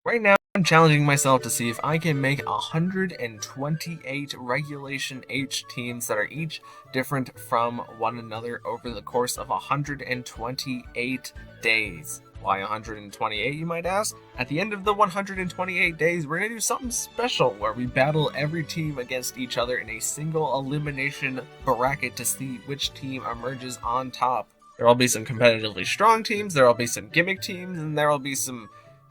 Right now, I'm challenging myself to see if I can make 128 Regulation H teams that are each different from one another over the course of 128 days. Why 128, you might ask? At the end of the 128 days, we're going to do something special where we battle every team against each other in a single elimination bracket to see which team emerges on top. There will be some competitively strong teams, there will be some gimmick teams, and there will be some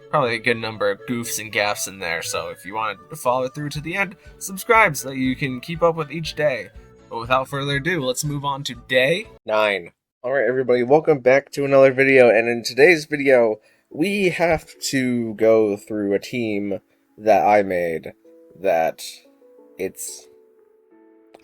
probably a good number of goofs and gaffs in there, so if you want to follow through to the end, subscribe so that you can keep up with each day. But without further ado, let's move on to day 9. Alright everybody, welcome back to another video, and in today's video, we have to go through a team that I made that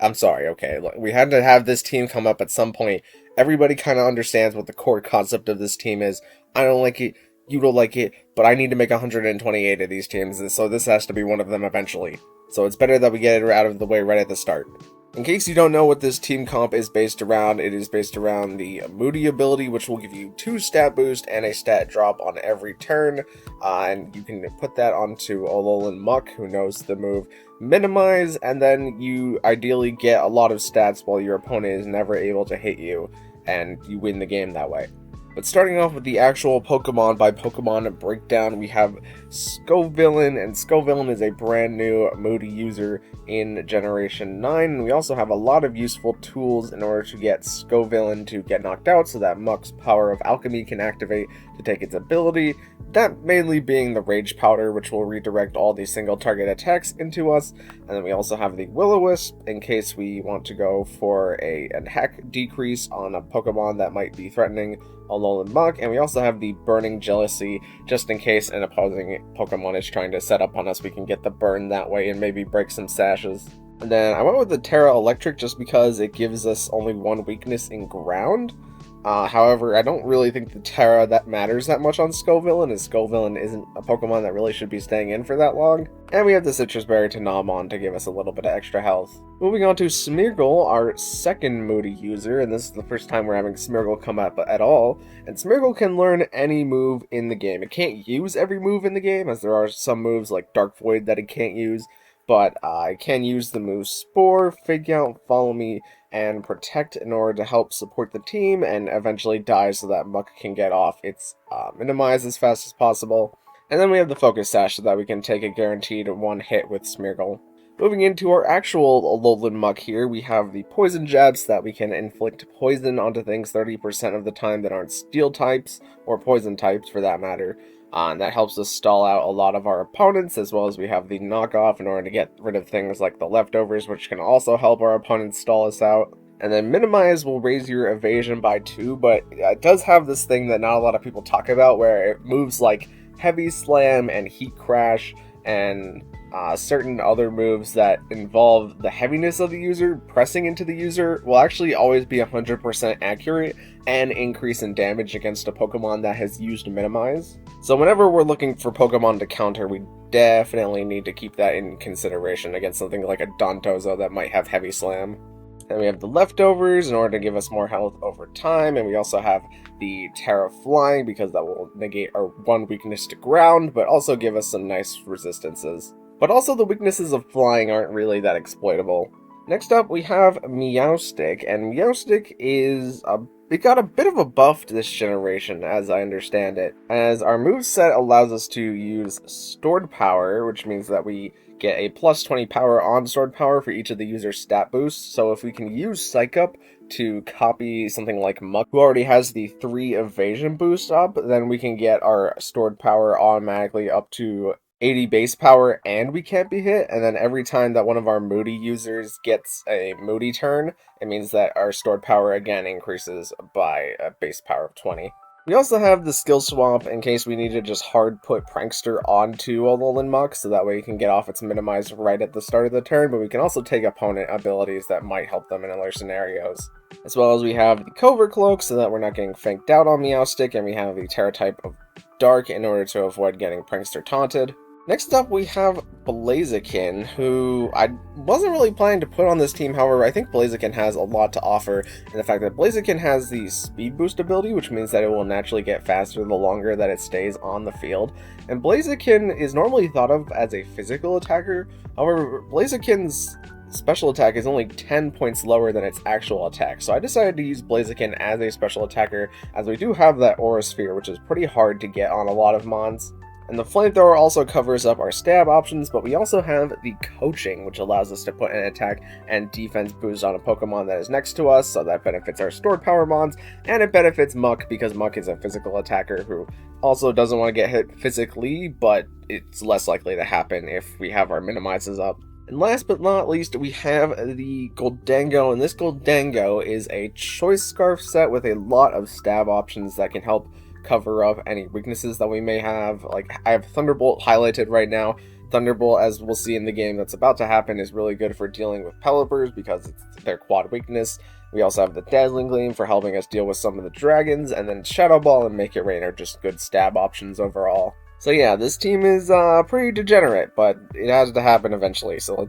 I'm sorry, okay, we had to have this team come up at some point. Everybody kind of understands what the core concept of this team is. I don't like it. You don't like it, but I need to make 128 of these teams, and so this has to be one of them eventually. So it's better that we get it out of the way right at the start. In case you don't know what this team comp is based around, it is based around the Moody ability, which will give you 2 stat boost and a stat drop on every turn, and you can put that onto Alolan Muck, who knows the move Minimize, and then you ideally get a lot of stats while your opponent is never able to hit you, and you win the game that way. But starting off with the actual Pokemon by Pokemon breakdown, we have Scovillain, and Scovillain is a brand new Moody user in Generation 9. And we also have a lot of useful tools in order to get Scovillain to get knocked out, so that Muck's power of alchemy can activate to take its ability. That mainly being the Rage Powder, which will redirect all these single target attacks into us. And then we also have the Will-O-Wisp, in case we want to go for a hack decrease on a Pokemon that might be threatening Alolan Muck, and we also have the Burning Jealousy, just in case an opposing Pokemon is trying to set up on us, we can get the burn that way and maybe break some sashes. And then I went with the Terra Electric just because it gives us only one weakness in ground. However, I don't really think the Terra that matters that much on Scovillain, as Scovillain isn't a Pokemon that really should be staying in for that long. And we have the Citrus Berry to Nom on to give us a little bit of extra health. Moving on to Smeargle, our second Moody user, and this is the first time we're having Smeargle come up at all. And Smeargle can learn any move in the game. It can't use every move in the game, as there are some moves like Dark Void that it can't use. But I can use the moves Spore, Fake Out, Follow Me, and Protect in order to help support the team and eventually die so that Muck can get off its Minimize as fast as possible. And then we have the Focus Sash so that we can take a guaranteed one hit with Smeargle. Moving into our actual Alolan Muck here, we have the Poison Jab so that we can inflict poison onto things 30% of the time that aren't Steel types, or Poison types for that matter. And that helps us stall out a lot of our opponents, as well as we have the knockoff in order to get rid of things like the leftovers, which can also help our opponents stall us out. And then Minimize will raise your evasion by 2, but it does have this thing that not a lot of people talk about, where it moves like Heavy Slam and Heat Crash and certain other moves that involve the heaviness of the user pressing into the user will actually always be 100% accurate and increase in damage against a Pokemon that has used Minimize. So whenever we're looking for Pokemon to counter, we definitely need to keep that in consideration against something like a Dontozo that might have Heavy Slam. Then we have the leftovers in order to give us more health over time, and we also have the Terra Flying because that will negate our one weakness to ground, but also give us some nice resistances. But also the weaknesses of flying aren't really that exploitable. Next up we have Meowstic, and Meowstic it got a bit of a buff this generation, as I understand it, as our moveset allows us to use Stored Power, which means that we get a plus 20 power on Stored Power for each of the user's stat boosts. So if we can use Psych Up to copy something like Muck, who already has the 3 evasion boost up, then we can get our Stored Power automatically up to 80 base power and we can't be hit, and then every time that one of our Moody users gets a Moody turn, it means that our Stored Power again increases by a base power of 20. We also have the Skill Swap in case we need to just hard put Prankster onto Alolan Muck, so that way we can get off its Minimize right at the start of the turn, but we can also take opponent abilities that might help them in other scenarios. As well as we have the Covert Cloak so that we're not getting fanked out on Meowstic, and we have the Terra type of Dark in order to avoid getting Prankster taunted. Next up, we have Blaziken, who I wasn't really planning to put on this team. However, I think Blaziken has a lot to offer in the fact that Blaziken has the speed boost ability, which means that it will naturally get faster the longer that it stays on the field. And Blaziken is normally thought of as a physical attacker. However, Blaziken's special attack is only 10 points lower than its actual attack. So I decided to use Blaziken as a special attacker, as we do have that Aura Sphere, which is pretty hard to get on a lot of mons. And the Flamethrower also covers up our stab options, but we also have the Coaching, which allows us to put an attack and defense boost on a Pokemon that is next to us, so that benefits our stored power mons, and it benefits Muck, because Muck is a physical attacker who also doesn't want to get hit physically, but it's less likely to happen if we have our minimizes up. And last but not least, we have the Goldango, and this Goldango is a Choice Scarf set with a lot of stab options that can help cover up any weaknesses that we may have. Like, I have Thunderbolt highlighted right now. Thunderbolt, as we'll see in the game that's about to happen, is really good for dealing with Pelipers because it's their quad weakness. We also have the Dazzling Gleam for helping us deal with some of the dragons, and then Shadow Ball and Make It Rain are just good stab options overall. So yeah, this team is pretty degenerate, but it has to happen eventually. So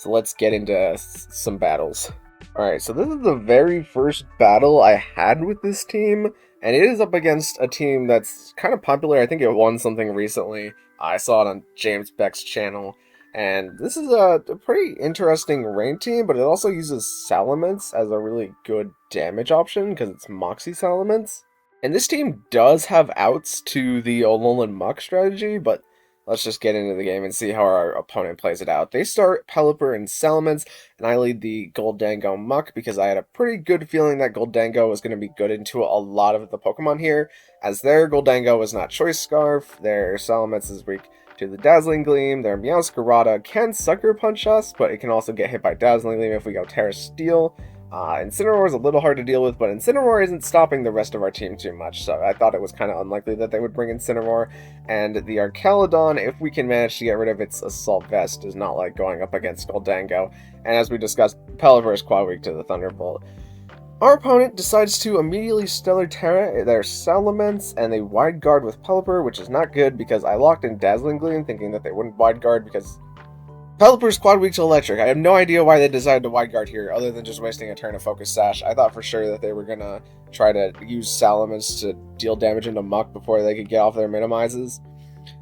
let's get into some battles. Alright, so this is the very first battle I had with this team, and it is up against a team that's kind of popular. I think it won something recently. I saw it on James Beck's channel. And this is a pretty interesting rain team, but it also uses Salamence as a really good damage option because it's Moxie Salamence. And this team does have outs to the Alolan Muck strategy, but let's just get into the game and see how our opponent plays it out. They start Pelipper and Salamence, and I lead the Goldango Muck because I had a pretty good feeling that Goldango was going to be good into a lot of the Pokemon here, as their Goldango is not Choice Scarf, their Salamence is weak to the Dazzling Gleam, their Meowscarada can Sucker Punch us, but it can also get hit by Dazzling Gleam if we go Terra Steel. Incineroar is a little hard to deal with, but Incineroar isn't stopping the rest of our team too much, so I thought it was kind of unlikely that they would bring Incineroar. And the Archaludon, if we can manage to get rid of its Assault Vest, does not like going up against Goldango. And as we discussed, Pelipper is quad weak to the Thunderbolt. Our opponent decides to immediately Stellar Terra their Salamence, and they Wide Guard with Pelipper, which is not good because I locked in Dazzling Gleam thinking that they wouldn't Wide Guard because Pelipper's quad weak to electric. I have no idea why they decided to Wide Guard here, other than just wasting a turn of Focus Sash. I thought for sure that they were gonna try to use Salamence to deal damage into Muck before they could get off their minimizes.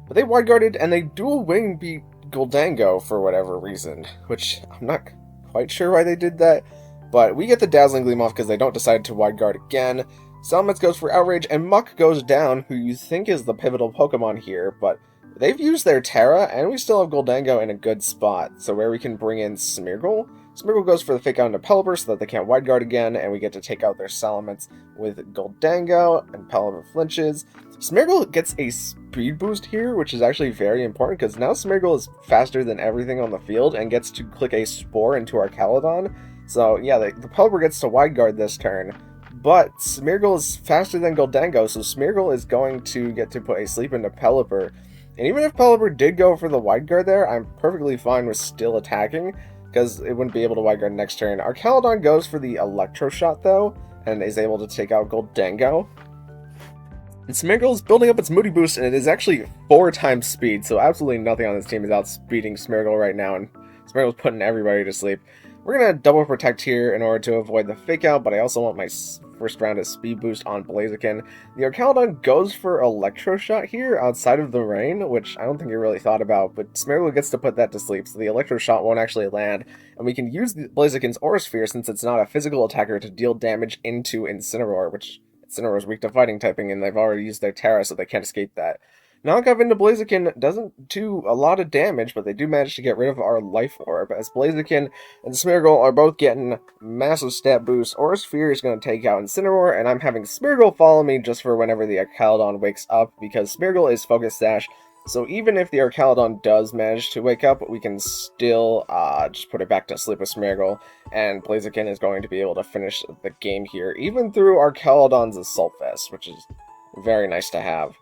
But they Wide Guarded, and they Dual Wing beat Goldango for whatever reason, which I'm not quite sure why they did that. But we get the Dazzling Gleam off because they don't decide to Wide Guard again. Salamence goes for Outrage, and Muck goes down, who you think is the pivotal Pokemon here, but they've used their Terra, and we still have Goldango in a good spot, so where we can bring in Smeargle. Smeargle goes for the Fake Out into Pelipper so that they can't Wide Guard again, and we get to take out their Salamence with Goldango, and Pelipper flinches. Smeargle gets a speed boost here, which is actually very important, because now Smeargle is faster than everything on the field, and gets to click a Spore into Archaludon. So yeah, the Pelipper gets to Wide Guard this turn, but Smeargle is faster than Goldango, so Smeargle is going to get to put a Sleep into Pelipper. And even if Pelipper did go for the Wide Guard there, I'm perfectly fine with still attacking, because it wouldn't be able to Wide Guard next turn. Archaludon goes for the Electro Shot, though, and is able to take out Goldango. And Smeargle is building up its Moody Boost, and it is actually 4 times speed, so absolutely nothing on this team is outspeeding Smeargle right now, and Smeargle's putting everybody to sleep. We're going to double protect here in order to avoid the Fake Out, but I also want my first round of speed boost on Blaziken. The Archaludon goes for Electro Shot here outside of the rain, which I don't think he really thought about, but Smeargle gets to put that to sleep, so the Electro Shot won't actually land, and we can use the Blaziken's Aura Sphere since it's not a physical attacker to deal damage into Incineroar, which Incineroar is weak to fighting typing, and they've already used their Terra, so they can't escape that. Knockoff into Blaziken doesn't do a lot of damage, but they do manage to get rid of our Life Orb, as Blaziken and Smeargle are both getting massive stat boosts. Aura Sphere is going to take out Incineroar, and I'm having Smeargle follow me just for whenever the Archaludon wakes up, because Smeargle is Focus Sash, so even if the Archaludon does manage to wake up, we can still just put it back to sleep with Smeargle, and Blaziken is going to be able to finish the game here, even through Archaludon's Assault Vest, which is very nice to have.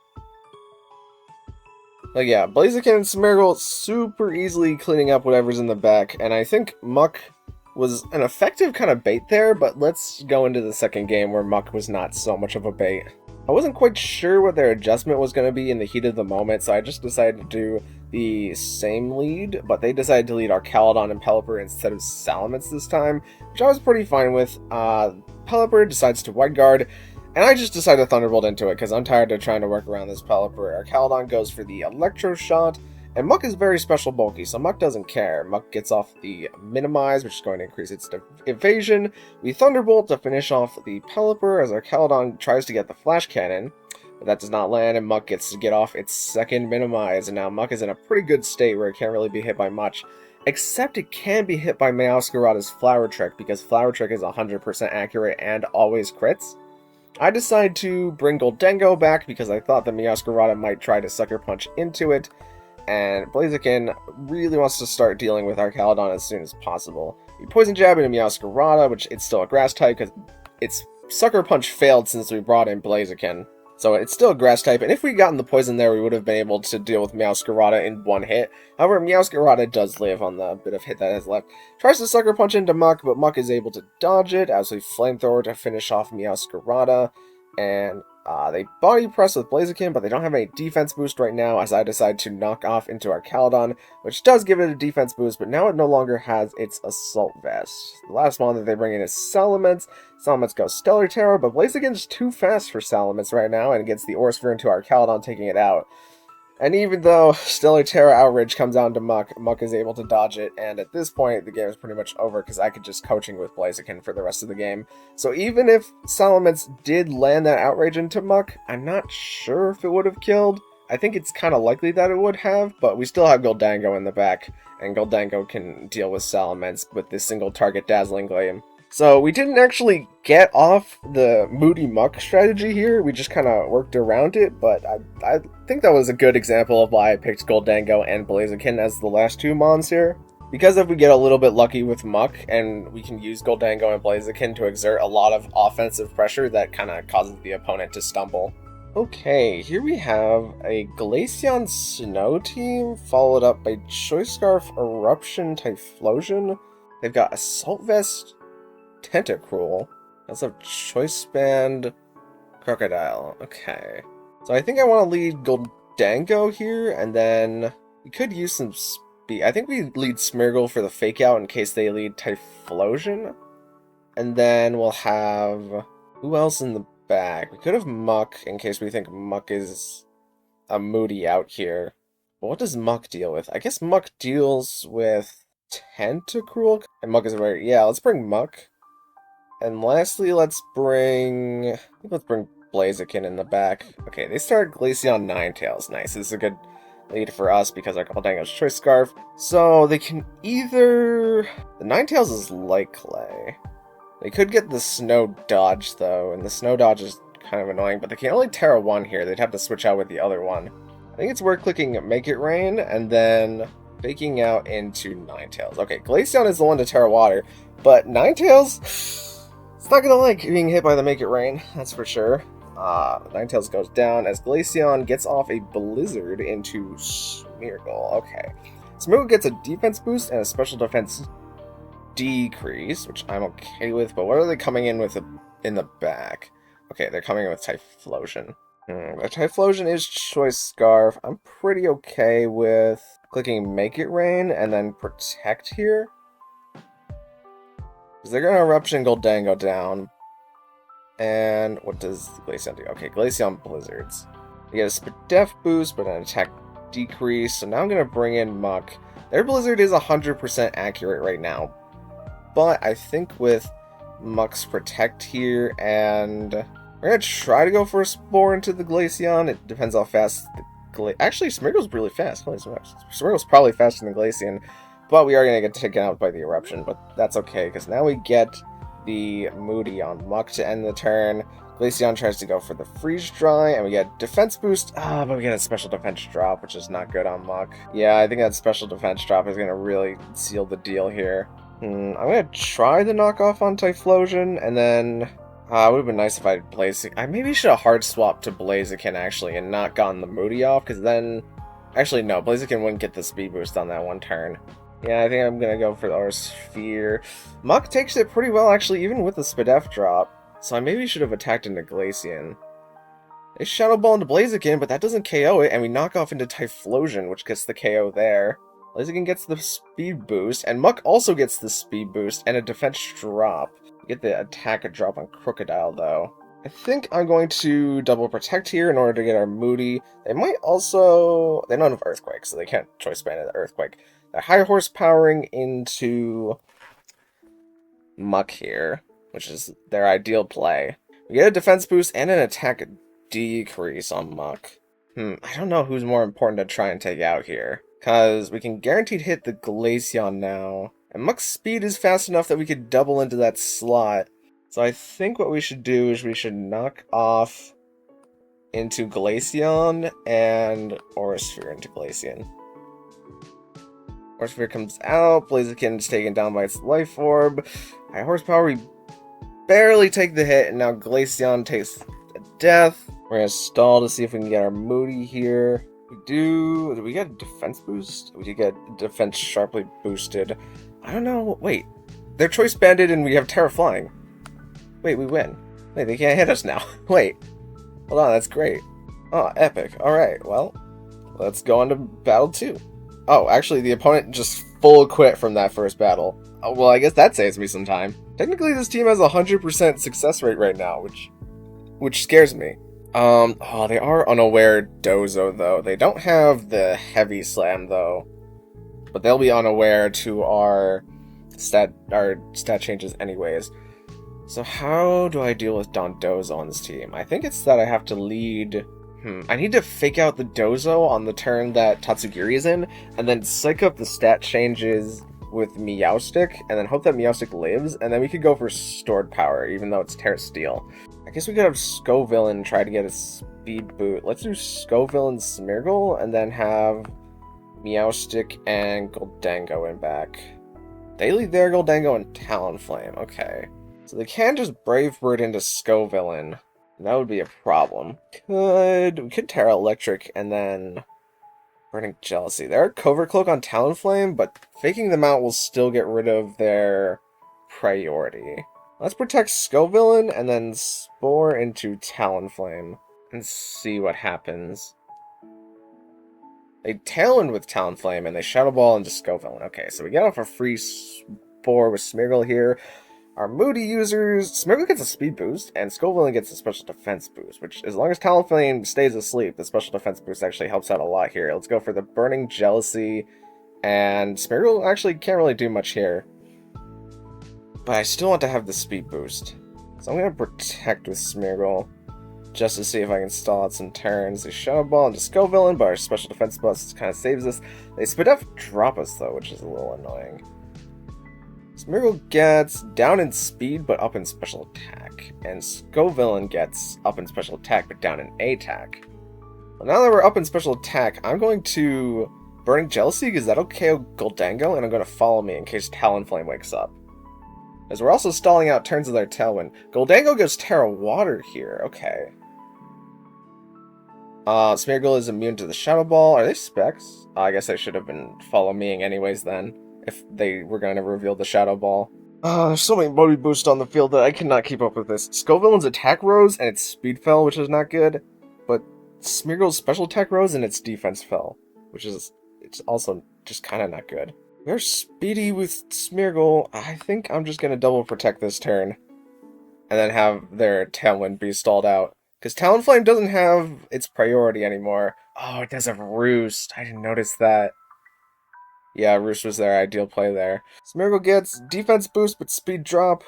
But yeah, Blaziken and Smeargle super easily cleaning up whatever's in the back, and I think Muck was an effective kind of bait there, but let's go into the second game where Muck was not so much of a bait. I wasn't quite sure what their adjustment was going to be in the heat of the moment, so I just decided to do the same lead, but they decided to lead our Caledon and Pelipper instead of Salamence this time, which I was pretty fine with. Pelipper decides to White Guard, and I just decided to Thunderbolt into it because I'm tired of trying to work around this Pelipper. Our Caledon goes for the Electro Shot, and Muck is very special bulky, so Muck doesn't care. Muck gets off the Minimize, which is going to increase its evasion. We Thunderbolt to finish off the Pelipper as our Caledon tries to get the Flash Cannon, but that does not land, and Muck gets to get off its second Minimize, and now Muck is in a pretty good state where it can't really be hit by much, except it can be hit by Meowscarada's Flower Trick, because Flower Trick is 100% accurate and always crits. I decide to bring Goldengo back because I thought the Meowscarada might try to Sucker Punch into it, and Blaziken really wants to start dealing with our Caledon as soon as possible. We Poison Jab into Meowscarada, which it's still a Grass type because its Sucker Punch failed since we brought in Blaziken. So it's still a Grass type, and if we'd gotten the Poison there, we would have been able to deal with Meowscarada in one hit. However, Meowscarada does live on the bit of hit that is left. Tries to Sucker Punch into Muck, but Muck is able to dodge it as we Flamethrower to finish off Meowscarada, and they Body Press with Blaziken, but they don't have any defense boost right now, as I decide to knock off into our Caledon, which does give it a defense boost, but now it no longer has its Assault Vest. The last one that they bring in is Salamence. Salamence goes Stellar Terror, but Blaziken's too fast for Salamence right now, and it gets the Aura Sphere into our Caledon, taking it out. And even though Stellar Terror Outrage comes down to Muck, Muck is able to dodge it, and at this point, the game is pretty much over because I could just coaching with Blaziken for the rest of the game. So even if Salamence did land that Outrage into Muck, I'm not sure if it would have killed. I think it's kind of likely that it would have, but we still have Goldango in the back, and Goldango can deal with Salamence with this single target Dazzling Gleam. So we didn't actually get off the Moody Muck strategy here, we just kind of worked around it, but I think that was a good example of why I picked Goldango and Blaziken as the last two mons here. Because if we get a little bit lucky with Muck, and we can use Goldango and Blaziken to exert a lot of offensive pressure, that kind of causes the opponent to stumble. Okay, here we have a Glaceon Snow team, followed up by Choice Scarf, Eruption, Typhlosion. They've got Assault Vest, Tentacruel. That's a Choice Band, Crocodile. Okay. So I think I want to lead Goldango here, and then we could use some speed. I think we lead Smeargle for the fake out in case they lead Typhlosion. And then we'll have... who else in the back? We could have Muck in case we think Muck is a Moody out here. But what does Muck deal with? I guess Muck deals with Tentacruel, and Muck is very... yeah, let's bring Muck. And lastly, let's bring Blaziken in the back. Okay, they start Glaceon Ninetales. Nice, this is a good lead for us because our Goldango's Choice Scarf. So they can either... the Ninetales is Light Clay. They could get the Snow Dodge though, and the Snow Dodge is kind of annoying, but they can only Terra 1 here. They'd have to switch out with the other one. I think it's worth clicking Make It Rain, and then faking out into Ninetales. Okay, Glaceon is the one to Terra Water, but Ninetales... it's not gonna like being hit by the Make It Rain, that's for sure. Ninetales goes down as Glaceon gets off a Blizzard into Smeargle. Okay. Smeargle gets a defense boost and a special defense decrease, which I'm okay with, but what are they coming in with in the back? Okay, they're coming in with Typhlosion. The Typhlosion is Choice Scarf. I'm pretty okay with clicking Make It Rain and then Protect here. Because they're going to Eruption Goldango down. And what does Glaceon do? Okay, Glaceon Blizzards. They get a Spadef boost, but an attack decrease. So now I'm going to bring in Muck. Their Blizzard is 100% accurate right now. But I think with Muck's Protect here, and we're going to try to go for a Spore into the Glaceon. It depends how fast the actually, Smeargle's really fast. Holy smokes. Smeargle's probably faster than Glaceon. But we are going to get taken out by the Eruption. But that's okay, because now we get the Moody on Muck to end the turn. Glaceon tries to go for the Freeze Dry, and we get Defense Boost. But we get a Special Defense Drop, which is not good on Muck. Yeah, I think that Special Defense Drop is going to really seal the deal here. I'm going to try the knockoff on Typhlosion, and then... it would have been nice if I had Blaziken. I maybe should have hard swapped to Blaziken, actually, and not gotten the Moody off, because then... actually, no, Blaziken wouldn't get the speed boost on that one turn. Yeah, I think I'm going to go for the Aura Sphere. Muck takes it pretty well, actually, even with the Spadef drop. So I maybe should have attacked into Glaceon. They Shadow Ball into Blaziken, but that doesn't KO it, and we knock off into Typhlosion, which gets the KO there. Blaziken gets the speed boost, and Muck also gets the speed boost and a defense drop. We get the attack drop on Crocodile, though. I think I'm going to double protect here in order to get our Moody. They might also... They don't have Earthquake, so they can't choice band the Earthquake. They're high horsepowering into Muck here, which is their ideal play. We get a defense boost and an attack decrease on Muck. I don't know who's more important to try and take out here. Because we can guaranteed hit the Glaceon now. And Muck's speed is fast enough that we could double into that slot. So I think what we should do is we should knock off into Glaceon and Aurasphere into Glaceon. Aurasphere comes out, Blaziken is taken down by its life orb. High horsepower, we barely take the hit, and now Glaceon takes a death. We're gonna stall to see if we can get our Moody here. We do. Did we get a defense boost? We did get defense sharply boosted. I don't know. Wait. They're choice banded and we have Terra Flying. Wait, we win. Wait, they can't hit us now. Wait. Hold on, that's great. Oh, epic. Alright, well, let's go on to battle 2. Oh, actually, the opponent just full quit from that first battle. Oh, well, I guess that saves me some time. Technically, this team has a 100% success rate right now, which scares me. Oh, they are unaware Dozo, though. They don't have the Heavy Slam, though. But they'll be unaware to our stat changes anyways. So how do I deal with Dondozo on this team? I think it's that I have to lead... I need to fake out the Dozo on the turn that Tatsugiri is in, and then psych up the stat changes with Meowstic, and then hope that Meowstic lives, and then we could go for Stored Power, even though it's Terra Steel. I guess we could have Scovillain try to get a speed boot. Let's do Scovillain Smeargle, and then have Meowstic and Goldango in back. They lead there, Goldango and Talonflame. Okay. So they can just Brave Bird into Scovillain. That would be a problem. We could Terra Electric and then Burning Jealousy. They're a Covert Cloak on Talonflame, but faking them out will still get rid of their priority. Let's protect Scovillain and then Spore into Talonflame and see what happens. They Talon with Talonflame and they Shadow Ball into Scovillain. Okay, so we get off a free Spore with Smeargle here. Our Moody users, Smeargle gets a speed boost, and Scovillain gets a special defense boost, which, as long as Talonflame stays asleep, the special defense boost actually helps out a lot here. Let's go for the Burning Jealousy, and Smeargle actually can't really do much here. But I still want to have the speed boost. So I'm going to protect with Smeargle, just to see if I can stall out some turns. They Shadow Ball into Scovillain, but our special defense boost kind of saves us. They Spit F drop us, though, which is a little annoying. Smeargle gets down in speed, but up in special attack. And Scovillain gets up in special attack, but down in attack. Well, now that we're up in special attack, I'm going to Burning Jealousy, because that'll KO Goldango, and I'm going to follow me in case Talonflame wakes up. As we're also stalling out turns of their Tailwind. Goldango gives Terra Water here, okay. Smeargle is immune to the Shadow Ball. Are they specs? I guess I should have been follow-meing anyways then, if they were going to reveal the Shadow Ball. There's so many Moody boosts on the field that I cannot keep up with this. Scovillain's attack rose and its speed fell, which is not good. But Smeargle's special attack rose and its defense fell, which is it's also just kind of not good. They're speedy with Smeargle. I think I'm just going to double protect this turn. And then have their Tailwind be stalled out. Because Talonflame doesn't have its priority anymore. Oh, it does have Roost. I didn't notice that. Yeah, Roost was their ideal play there. Smeargle gets defense boost, but speed drop.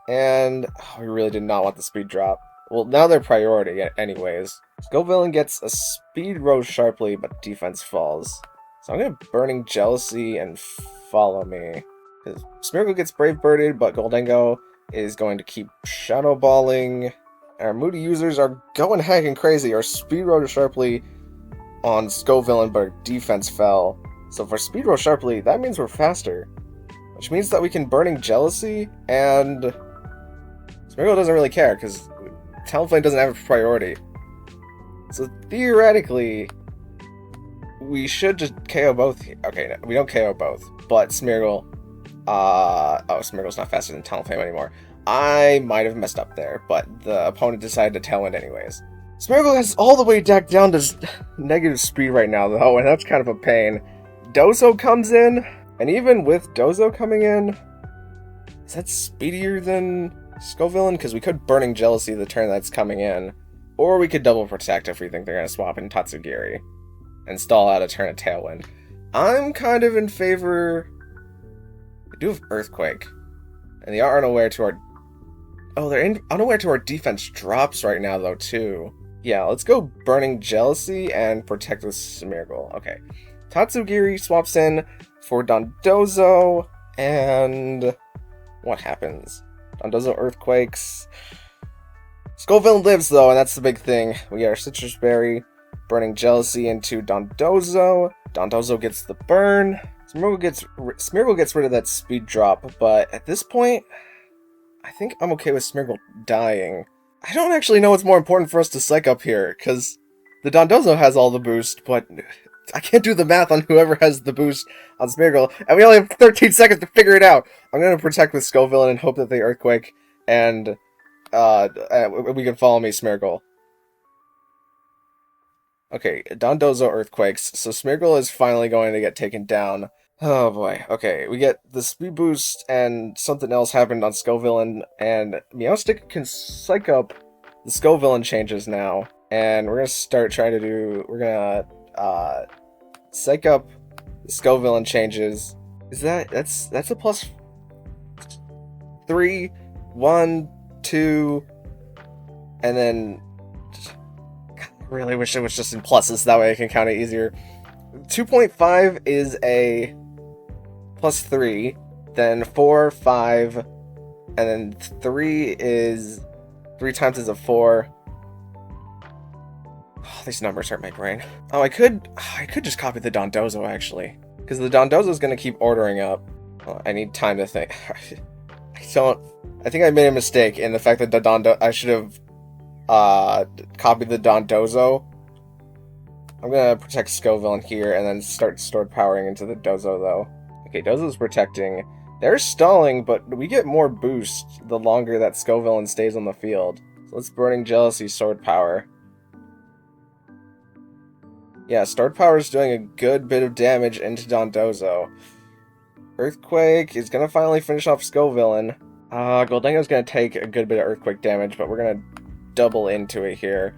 And we really did not want the speed drop. Well, now they're priority anyways. Scovillain gets a speed rose sharply, but defense falls. So I'm going to Burning Jealousy and follow me. Because Smeargle gets Brave Birded, but Goldango is going to keep Shadow Balling. Our Moody users are going hacking crazy. Our speed rose sharply on Scovillain, but our defense fell. So for Speed Roll Sharply, that means we're faster. Which means that we can Burning Jealousy, and Smeargle doesn't really care, because Talonflame doesn't have a priority. So theoretically, we should just KO both. Okay, no, we don't KO both, but Smeargle... Smeargle's not faster than Talonflame anymore. I might have messed up there, but the opponent decided to Tailwind anyways. Smeargle is all the way back down to negative speed right now, though, and that's kind of a pain. Dozo comes in, and even with Dozo coming in, is that speedier than Scovillain? Because we could Burning Jealousy the turn that's coming in, or we could Double Protect if we think they're going to swap in Tatsugiri and stall out a turn of Tailwind. I'm kind of in favor... We do have Earthquake, and they are unaware to our... Oh, they're unaware to our defense drops right now, though, too. Yeah, let's go Burning Jealousy and Protect with Smeargle. Okay. Tatsugiri swaps in for Dondozo, and... What happens? Dondozo Earthquakes. Scovillain lives, though, and that's the big thing. We get our Citrus Berry, Burning Jealousy into Dondozo. Dondozo gets the burn. Smeargle gets rid of that speed drop, but at this point, I think I'm okay with Smeargle dying. I don't actually know what's more important for us to psych up here, because the Dondozo has all the boost, but I can't do the math on whoever has the boost on Smeargle, and we only have 13 seconds to figure it out. I'm going to protect with Scovillain and hope that they Earthquake, and we can follow me, Smeargle. Okay, Dondozo Earthquakes, so Smeargle is finally going to get taken down. Oh boy, okay, we get the speed boost and something else happened on Scovillain, and Meowstic can psych up the Scovillain changes now, and we're gonna start trying to do, we're gonna, psych up the Scovillain changes. Is that's a plus 3, 1, 2, and then, I really wish it was just in pluses, that way I can count it easier. 2.5 is a plus 3, then 4, 5, and then 3 is 3 times is a 4. Oh, these numbers hurt my brain. Oh, I could just copy the Dondozo actually, because the Dondozo is going to keep ordering up. Oh, I need time to think. I think I made a mistake in the fact that I should have copied the Dondozo. I'm gonna protect Scovillain here and then start stored powering into the Dozo though. Okay, Dozo's protecting. They're stalling, but we get more boost the longer that Scovillain stays on the field. So let's Burning Jealousy stored power. Yeah, stored power is doing a good bit of damage into Dondozo. Earthquake is gonna finally finish off Scovillain. Goldango's gonna take a good bit of Earthquake damage, but we're gonna double into it here.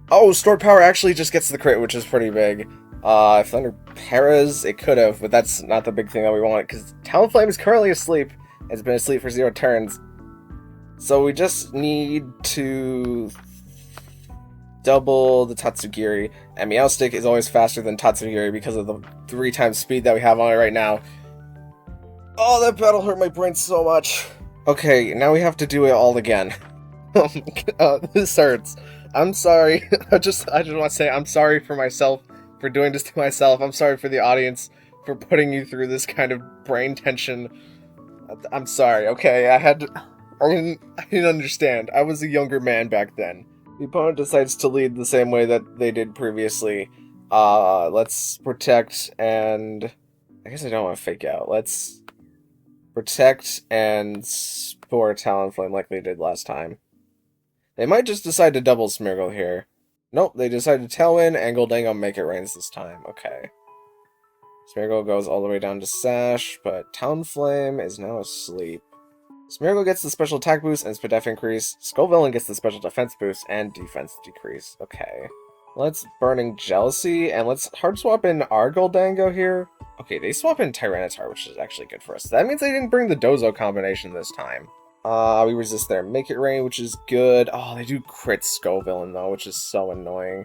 Oh, stored power actually just gets the crit, which is pretty big. If Thunder Paras, it could have, but that's not the big thing that we want, because Talonflame is currently asleep. It's been asleep for 0 turns. So we just need to double the Tatsugiri, and Meowstic is always faster than Tatsugiri because of the 3 times speed that we have on it right now. Oh, that battle hurt my brain so much. Okay, now we have to do it all again. This hurts. I'm sorry. I just want to say I'm sorry for myself for doing this to myself. I'm sorry for the audience for putting you through this kind of brain tension. I'm sorry. Okay, I didn't understand. I was a younger man back then. The opponent decides to lead the same way that they did previously. Let's protect and I guess I don't want to fake out. Let's protect and Spore Talonflame like they did last time. They might just decide to double Smeargle here. Nope, they decided to Tailwind and Goldango make it rains this time. Okay. Smeargle goes all the way down to Sash, but Talonflame is now asleep. Smeargle gets the special attack boost and speed def increase. Scovillain gets the special defense boost and defense decrease. Okay. Let's Burning Jealousy, and let's hard swap in our Goldango here. Okay, they swap in Tyranitar, which is actually good for us. That means they didn't bring the Dozo combination this time. We resist their Make It Rain, which is good. Oh, they do crit Scovillain, though, which is so annoying.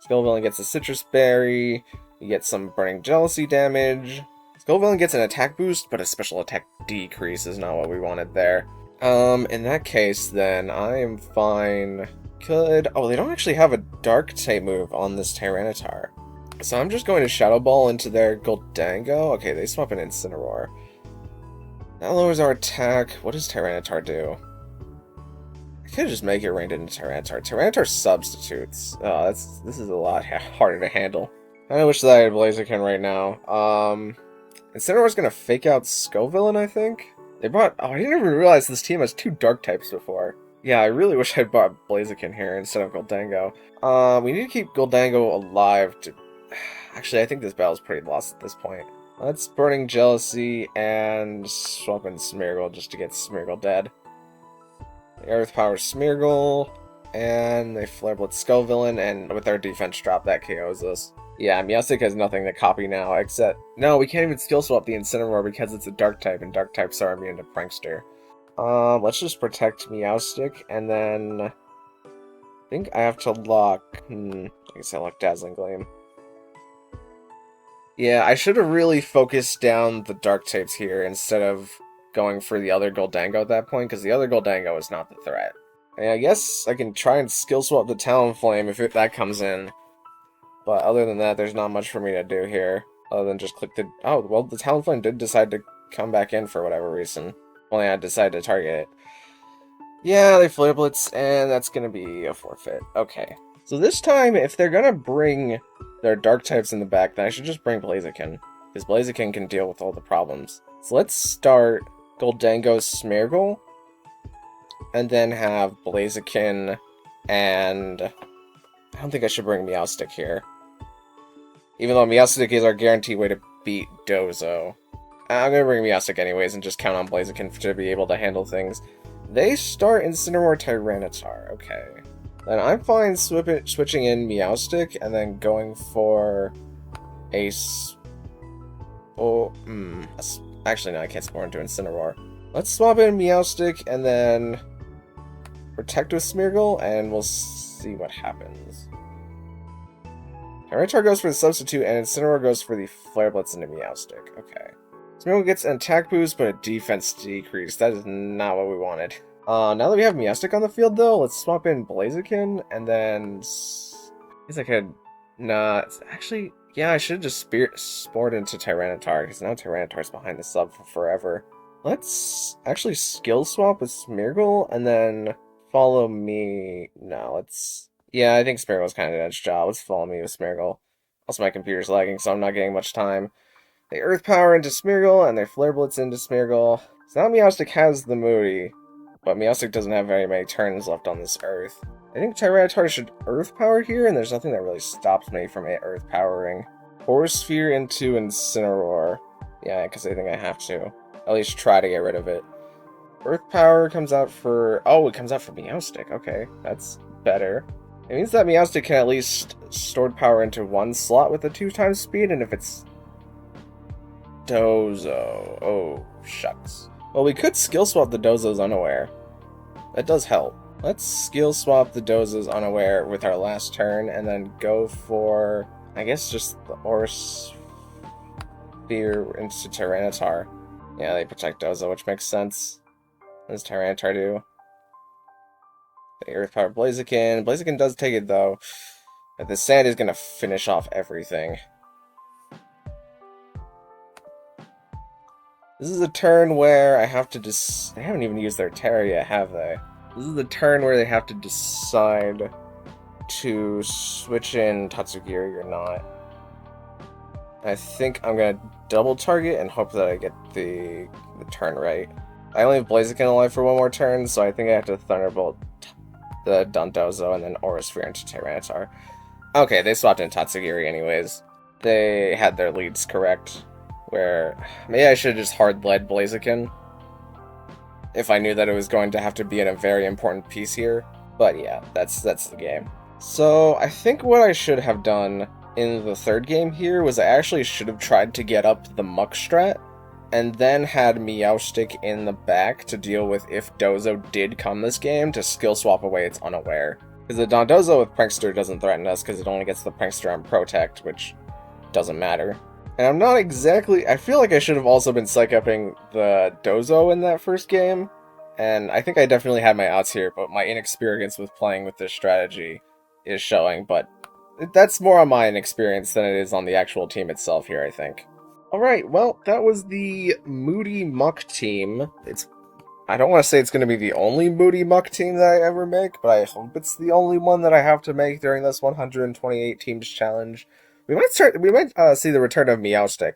Scovillain gets a Citrus Berry. You get some Burning Jealousy damage. Scovillain gets an attack boost, but a special attack decrease is not what we wanted there. In that case, then, I am fine. Oh, they don't actually have a Dark type move on this Tyranitar. So I'm just going to Shadow Ball into their Goldango. Okay, they swap an Incineroar. That lowers our attack. What does Tyranitar do? I could just make it rain into Tyranitar. Tyranitar substitutes. This is a lot harder to handle. I wish that I had Blaziken right now. Incineroar's gonna fake out Scovillain, I think? I didn't even realize this team has 2 dark types before. Yeah, I really wish I'd bought Blaziken here instead of Goldango. We need to keep Goldango alive to... Actually, I think this battle's pretty lost at this point. Let's Burning Jealousy and swap in Smeargle just to get Smeargle dead. The Earth Power Smeargle, and they Flare Blitz Skull Villain, and with our defense drop, that KOs us. Yeah, Meowstic has nothing to copy now, except... No, we can't even skill swap the Incineroar because it's a Dark type, and Dark types are immune to Prankster. Let's just protect Meowstic, and then... I think I have to lock... I guess I lock Dazzling Gleam. Yeah, I should have really focused down the Dark types here instead of going for the other Goldango at that point, because the other Goldango is not the threat. And I guess I can try and skill swap the Talonflame if that comes in. But other than that, there's not much for me to do here, other than just click the... Oh, well, the Talonflame did decide to come back in for whatever reason. Only I decided to target it. Yeah, they Flare Blitz, and that's gonna be a forfeit. Okay. So this time, if they're gonna bring their Dark types in the back, then I should just bring Blaziken, because Blaziken can deal with all the problems. So let's start Goldango Smeargle, and then have Blaziken, and I don't think I should bring Meowstic here. Even though Meowstic is our guaranteed way to beat Dozo. I'm gonna bring Meowstic anyways and just count on Blaziken to be able to handle things. They start Incineroar Tyranitar, okay. Then I'm fine switching in Meowstic and then going for a... Actually, no, I can't spawn into Incineroar. Let's swap in Meowstic and then protect with Smeargle, and we'll see what happens. Tyranitar goes for the substitute, and Incineroar goes for the Flare Blitz into Meowstic. Okay. Smeargle gets an attack boost, but a defense decrease. That is not what we wanted. Now that we have Meowstic on the field, though, let's swap in Blaziken, and then... I guess I could... Nah, actually... Yeah, I should have just spored into Tyranitar, because now Tyranitar's behind the sub for forever. Let's actually skill swap with Smeargle, and then follow me... No, let's... Yeah, I think Smeargle's kind of an edge job. Let's follow me with Smeargle. Also, my computer's lagging, so I'm not getting much time. They Earth Power into Smeargle, and they Flare Blitz into Smeargle. So now Meowstic has the Moody, but Meowstic doesn't have very many turns left on this Earth. I think Tyranitar should Earth Power here, and there's nothing that really stops me from Earth Powering. Force Sphere into Incineroar. Yeah, because I think I have to. At least try to get rid of it. Earth Power comes out for... Oh, it comes out for Meowstic. Okay, that's better. It means that Meowstic can at least stored power into one slot with a 2x speed, and if it's... Dozo. Oh, shucks. Well, we could skill swap the Dozo's Unaware. That does help. Let's skill swap the Dozo's Unaware with our last turn, and then go for, I guess, just the Aura Sphere into Tyranitar. Yeah, they protect Dozo, which makes sense. What does Tyranitar do? The Earth Power Blaziken. Blaziken does take it, though. But the Sand is going to finish off everything. This is a turn where I have to They haven't even used their Terra yet, have they? This is the turn where they have to decide to switch in Tatsugiri or not. I think I'm gonna double target and hope that I get the turn right. I only have Blaziken alive for one more turn, so I think I have to Thunderbolt the Dondozo and then Aura Sphere into Tyranitar. Okay, they swapped in Tatsugiri anyways. They had their leads correct. Where maybe I should have just hard-led Blaziken if I knew that it was going to have to be in a very important piece here. But yeah, that's the game. So I think what I should have done in the third game here was I actually should have tried to get up the Muck strat and then had Meowstic in the back to deal with if Dozo did come this game to skill swap away its Unaware. Because the Dondozo with Prankster doesn't threaten us because it only gets the Prankster on Protect, which doesn't matter. And I'm not exactly... I feel like I should have also been psych-upping the Dozo in that first game. And I think I definitely had my odds here, but my inexperience with playing with this strategy is showing. But that's more on my inexperience than it is on the actual team itself here, I think. Alright, well, that was the Moody Muck team. I don't want to say it's going to be the only Moody Muck team that I ever make, but I hope it's the only one that I have to make during this 128 teams challenge. We might see the return of Meowstic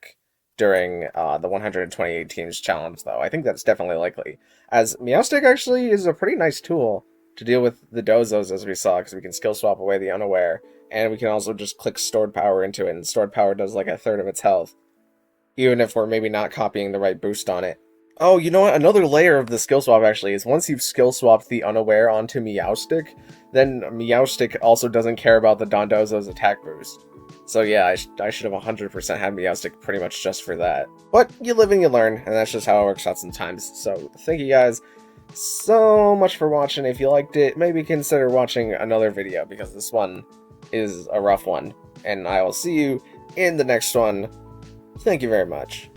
during the 128 teams challenge, though. I think that's definitely likely, as Meowstic actually is a pretty nice tool. to deal with the Dozos, as we saw, because we can skill swap away the Unaware, and we can also just click Stored Power into it, and Stored Power does like a third of its health, even if we're maybe not copying the right boost on it. Oh, you know what? Another layer of the skill swap, actually, is once you've skill swapped the Unaware onto Meowstic, then Meowstic also doesn't care about the Dondozo's attack boost. So yeah, I should have 100% had Meowstic pretty much just for that. But you live and you learn, and that's just how it works out sometimes. So thank you guys so much for watching. If you liked it, maybe consider watching another video, because this one is a rough one. And I will see you in the next one. Thank you very much.